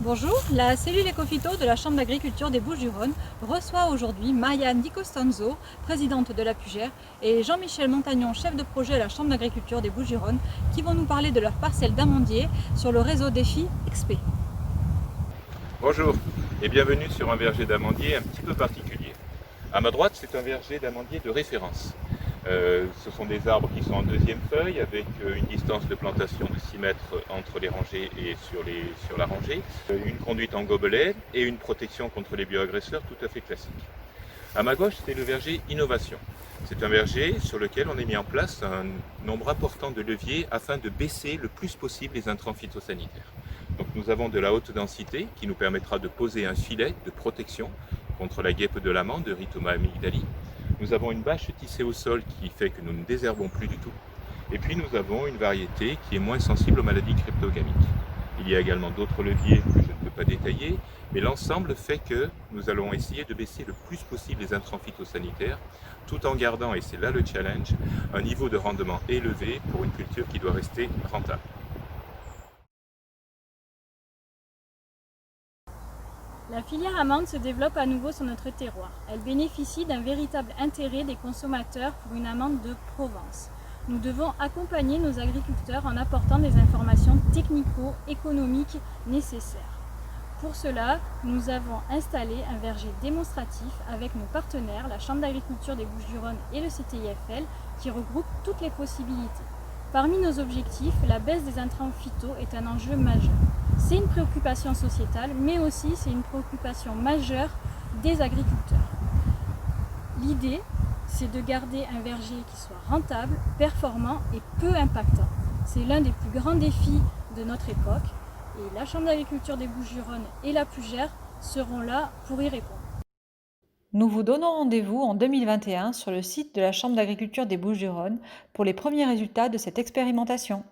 Bonjour, la cellule Ecophyto de la Chambre d'agriculture des Bouches-du-Rhône reçoit aujourd'hui Marianne Di Costanzo, présidente de la Pugère, et Jean-Michel Montagnon, chef de projet à la Chambre d'agriculture des Bouches-du-Rhône, qui vont nous parler de leur parcelle d'amandier sur le réseau Défi XP. Bonjour et bienvenue sur un verger d'amandier un petit peu particulier. À ma droite, c'est un verger d'amandier de référence. Ce sont des arbres qui sont en deuxième feuille avec une distance de plantation de 6 mètres entre les rangées et sur la rangée, une conduite en gobelet et une protection contre les bioagresseurs tout à fait classique. À ma gauche, c'est le verger Innovation. C'est un verger sur lequel on a mis en place un nombre important de leviers afin de baisser le plus possible les intrants phytosanitaires. Donc nous avons de la haute densité qui nous permettra de poser un filet de protection contre la guêpe de l'amande, de Rhizoma amygdali. Nous avons une bâche tissée au sol qui fait que nous ne désherbons plus du tout. Et puis nous avons une variété qui est moins sensible aux maladies cryptogamiques. Il y a également d'autres leviers que je ne peux pas détailler, mais l'ensemble fait que nous allons essayer de baisser le plus possible les intrants phytosanitaires, tout en gardant, et c'est là le challenge, un niveau de rendement élevé pour une culture qui doit rester rentable. La filière amande se développe à nouveau sur notre terroir. Elle bénéficie d'un véritable intérêt des consommateurs pour une amande de Provence. Nous devons accompagner nos agriculteurs en apportant des informations technico-économiques nécessaires. Pour cela, nous avons installé un verger démonstratif avec nos partenaires, la Chambre d'agriculture des Bouches-du-Rhône et le CTIFL, qui regroupe toutes les possibilités. Parmi nos objectifs, la baisse des intrants phyto est un enjeu majeur. C'est une préoccupation sociétale, mais aussi c'est une préoccupation majeure des agriculteurs. L'idée, c'est de garder un verger qui soit rentable, performant et peu impactant. C'est l'un des plus grands défis de notre époque et la Chambre d'agriculture des Bouches-du-Rhône et la Pugère seront là pour y répondre. Nous vous donnons rendez-vous en 2021 sur le site de la Chambre d'agriculture des Bouches-du-Rhône pour les premiers résultats de cette expérimentation.